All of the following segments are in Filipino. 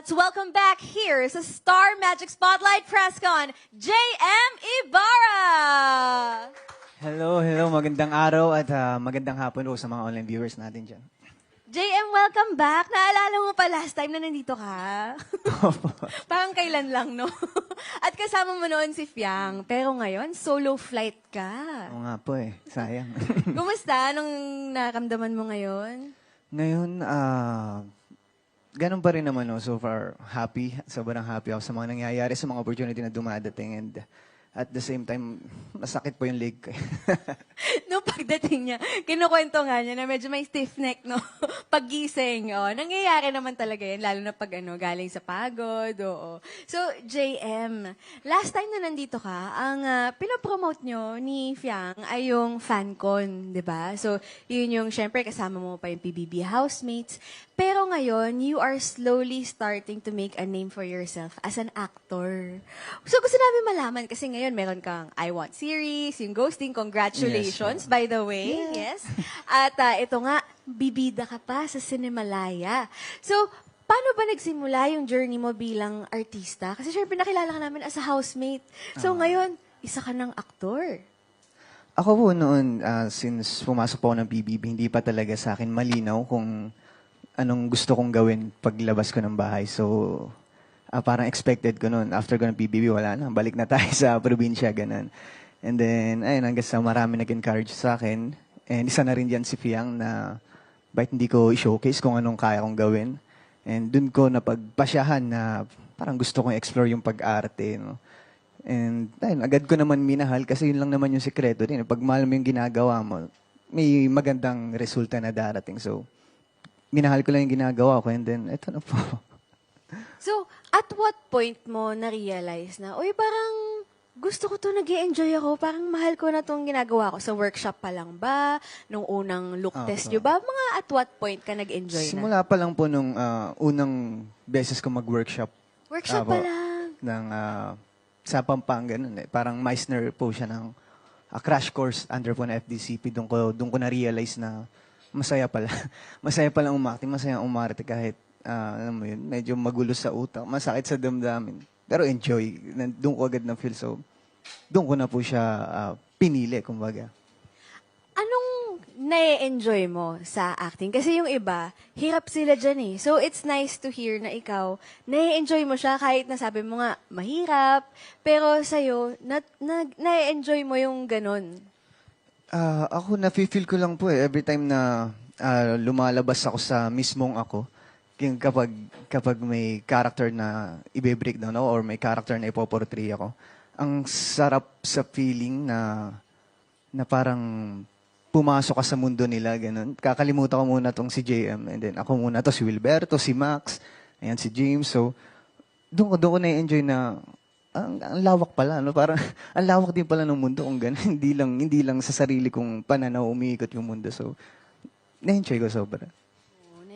Let's welcome back here sa Star Magic Spotlight PressCon, JM Ibarra! Hello, magandang araw at magandang hapon po sa mga online viewers natin dyan. JM, welcome back. Naalala mo pa last time na nandito ka? Parang kailan lang, no? At kasama mo noon si Fiang. Pero ngayon, solo flight ka. Oo nga po sayang. Kumusta? Anong naramdaman mo ngayon? Ngayon, ganun pa rin naman, no? So far, happy. Sobrang happy ako sa mga nangyayari, sa mga opportunity na dumadating. And at the same time, masakit po yung leg ko. No, pagdating niya, kinukwento nga niya na medyo may stiff neck, no? Paggising, nangyayari naman talaga yan, lalo na pag galing sa pagod, oo. So, JM, last time na nandito ka, ang pinopromote nyo ni Fiang ay yung FanCon, di ba? So, yun yung, syempre, kasama mo pa yung PBB housemates. Pero ngayon, you are slowly starting to make a name for yourself as an actor. So, gusto namin malaman, kasi ngayon, meron kang I Want series, yung Ghosting, congratulations, by the way. Yes. At ito nga, bibida ka pa sa Cinemalaya. So, paano ba nagsimula yung journey mo bilang artista? Kasi syempre nakilala ka namin as a housemate. So ngayon, isa ka ng aktor. Ako po noon, since pumasok po ako ng PBB, hindi pa talaga sa akin malinaw kung anong gusto kong gawin paglabas ko ng bahay. So, parang expected ko noon. After ko ng PBB, wala na. Balik na tayo sa probinsya, ganun. And then, ayun, hanggang sa marami nag-encourage sa akin. And isa na rin dyan si Fiang na bakit hindi ko i-showcase kung anong kaya kong gawin. And dun ko napagpasyahan na parang gusto kong explore yung pag-arte. No? And ayun, agad ko naman minahal kasi yun lang naman yung sekreto din. Pag mahal mo yung ginagawa mo, may magandang resulta na darating. So, minahal ko lang yung ginagawa ko and then, eto na po. So, at what point mo na-realize na, uy, parang gusto ko to, nag-i-enjoy ako, parang mahal ko na tong ginagawa ko. Sa workshop pa lang ba? Nung unang look test nyo ba? Mga at what point ka nag-enjoy na? Simula pa lang po nung unang beses ko mag-workshop. Workshop pa lang? Sa Pampanga nun Parang Meissner po siya ng crash course under po na FDCP. Doon ko na-realize na masaya pala. Masaya palang umakting, masaya umarte kahit alam mo yun, medyo magulo sa utak, masakit sa damdamin. Pero enjoy. Doon ko agad na-feel. So, doon ko na po siya pinili, kumbaga. Anong na-enjoy mo sa acting? Kasi yung iba, hirap sila dyan eh. So, it's nice to hear na ikaw, na-enjoy mo siya kahit na sabi mo nga, mahirap. Pero sa'yo, na-enjoy mo yung ganun. Ako, na-feel ko lang po every time na lumalabas ako sa mismong ako. Kapag may character na ibe-breakdown ako or may character na ipoportray ako, ang sarap sa feeling na parang pumasok ka sa mundo nila, ganun. Kakalimutan ko muna tong si JM and then ako muna to si Wilberto, si Max, ayan si James. So, doon ko na-enjoy na ang lawak pala, no? Parang ang lawak din pala ng mundo kung ganun. Hindi lang sa sarili kong pananaw umiikot yung mundo. So, na-enjoy ko sobra.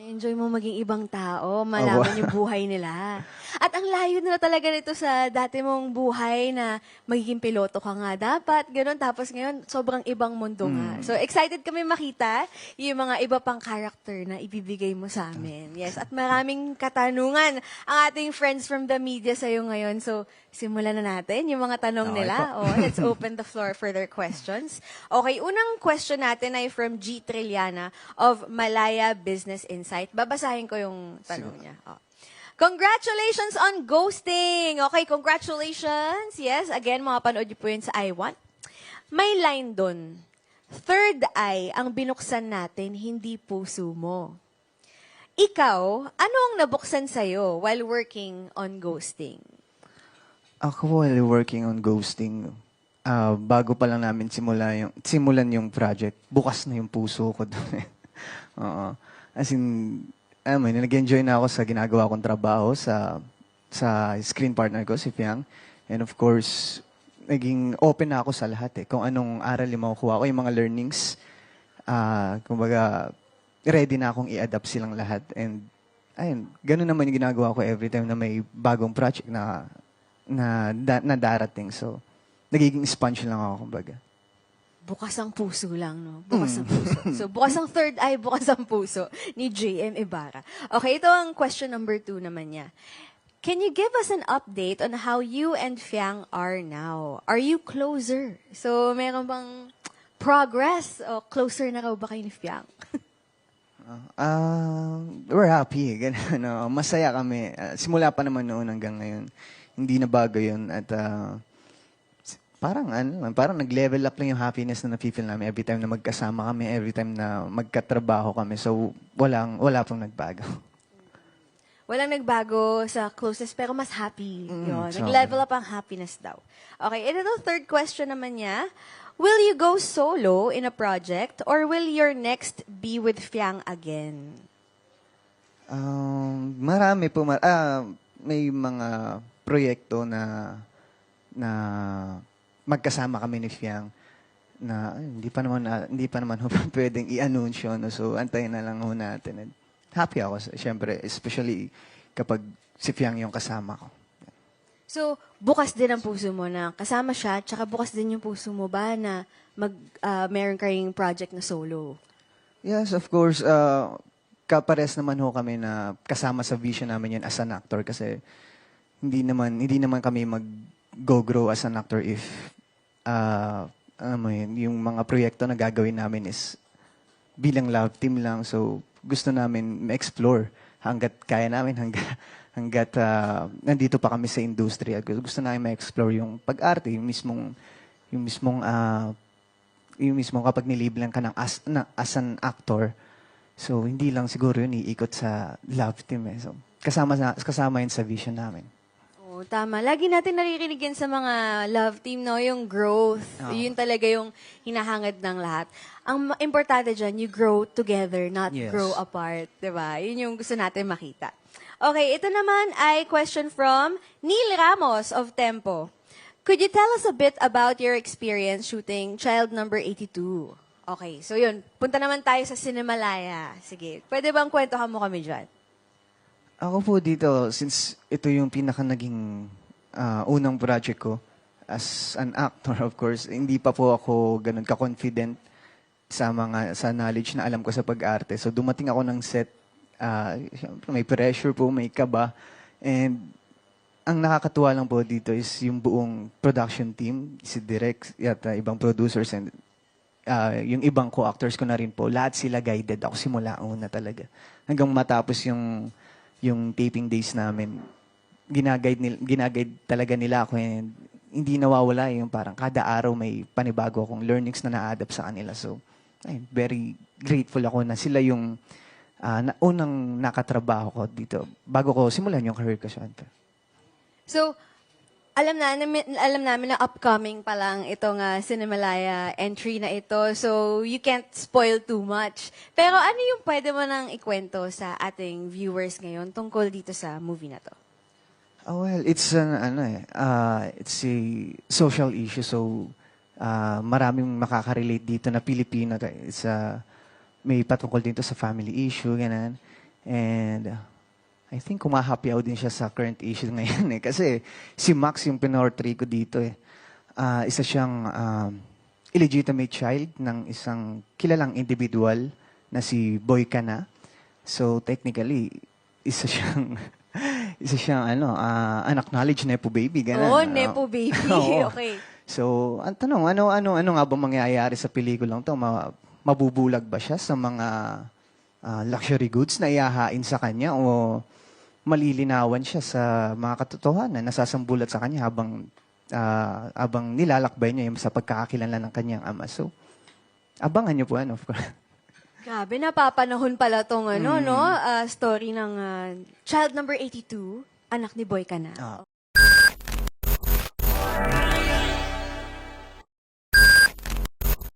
Enjoy mo maging ibang tao, malaman yung buhay nila. At ang layo na talaga nito sa dati mong buhay na magiging piloto ka nga dapat, gano'n. Tapos ngayon, sobrang ibang mundo nga. So, excited kami makita yung mga iba pang character na ibibigay mo sa amin. Yes, at maraming katanungan ang ating friends from the media sa'yo ngayon. So, simulan na natin yung mga tanong nila. Let's open the floor for their questions. Okay, unang question natin ay from G. Trilliana of Malaya Business Insight. Babasahin ko yung tanong niya. Congratulations on Ghosting! Okay, congratulations. Yes, again, mapapanood niyo po yun sa I Want. May line doon. Third eye ang binuksan natin, hindi puso mo. Ikaw, ano ang nabuksan sa'yo while working on Ghosting? Ako, while working on Ghosting, bago pa lang namin simulan yung project, bukas na yung puso ko doon. Oo. As in, nag-enjoy na ako sa ginagawa kong trabaho sa screen partner ko, si Fiang. And of course, naging open na ako sa lahat kung anong aral yung makukuha ko, yung mga learnings. Kumbaga, ready na akong i-adapt silang lahat. And ayun, ganun naman yung ginagawa ko every time na may bagong project na darating. So, nagiging sponge lang ako, kumbaga. bukas ang puso lang, no? Bukas ang puso. So, bukas ang third eye, bukas ang puso ni JM Ibarra. Okay, ito ang question number 2 naman niya. Can you give us an update on how you and Fiang are now? Are you closer? So, meron bang progress o closer na raw ba kayo ni Fiang? We're happy. Ganun, no? Masaya kami. Simula pa naman noon hanggang ngayon. Hindi na bago yun. At parang nag-level up lang yung happiness na nafe-feel namin every time na magkasama kami, every time na magkatrabaho kami. So, wala pong nagbago. Walang nagbago sa closest pero mas happy. Yun. so- Nag-level up ang happiness daw. Okay, ito third question naman niya. Will you go solo in a project or will your next be with Fiang again? Marami po. May mga proyekto na magkasama kami ni Fiang na hindi pa naman ho pwedeng i-anunsyo. No? So, antayin na lang ho natin. And happy ako, syempre, especially kapag si Fiang yung kasama ko. So, bukas din ang puso mo na kasama siya, tsaka bukas din yung puso mo ba na meron kayong project na solo? Yes, of course. Kapares naman ho kami na kasama sa vision namin yun as an actor kasi hindi naman kami mag-go-grow as an actor if yung mga proyekto na gagawin namin is bilang love team lang. So, gusto namin ma-explore hanggat kaya namin, hanggat nandito pa kami sa industriya. Gusto namin ma-explore yung pag-arte, yung mismong kapag niliblan ka as an actor. So, hindi lang siguro yun iikot sa love team. So, kasama yun sa vision namin. Oo, tama. Lagi natin naririnig yan sa mga love team, no? Yung growth. Yun talaga yung hinahangad ng lahat. Ang importante dyan, you grow together, not Yes. grow apart. Diba? Yun yung gusto natin makita. Okay, ito naman ay question from Neil Ramos of Tempo. Could you tell us a bit about your experience shooting Child Number 82? Okay, so yun. Punta naman tayo sa Cinemalaya. Sige, pwede bang kwentuhan mo kami dyan? Ako po dito, since ito yung pinaka naging unang project ko as an actor, of course, hindi pa po ako ganun ka-confident sa knowledge na alam ko sa pag-arte. So dumating ako ng set, syempre may pressure po, may kaba. And ang nakakatuwa lang po dito is yung buong production team, si Direk, at ibang producers, and yung ibang co-actors ko na rin po. Lahat sila guided. Ako simula una talaga. Hanggang matapos yung taping days namin, ginaguide talaga nila ako, and hindi nawawala yung parang kada araw may panibago akong learnings na na-adapt sa kanila. So, very grateful ako na sila yung unang nakatrabaho ko dito bago ko simulan yung career ko, syempre. So, alam namin na upcoming pa lang itong Cinemalaya entry na ito. So, you can't spoil too much. Pero ano yung pwede mo nang ikwento sa ating viewers ngayon tungkol dito sa movie na to? Well, it's it's a social issue. So, maraming makaka-relate dito na Pilipino. May patungkol dito sa family issue, ganun. And I think kumahappy din siya sa current issue ngayon eh. Kasi si Max yung pinortray ko dito eh. Isa siyang illegitimate child ng isang kilalang individual na si Boy Cana. So technically, isa siyang unacknowledged Nepo baby. Ganun. Oh, Nepo baby. Oo. Okay. So, ang tanong, ano nga ba mangyayari sa pelikulang to? Mabubulag ba siya sa mga luxury goods na ihahain sa kanya o malilinawan siya sa mga katotohanan na nasasambulat sa kanya habang nilalakbay niya yung sa pagkakakilala ng kanyang ama. So, abangan niyo po, of course. Grabe, napapanahon pala tong story ng Child Number 82, anak ni Boy Cana.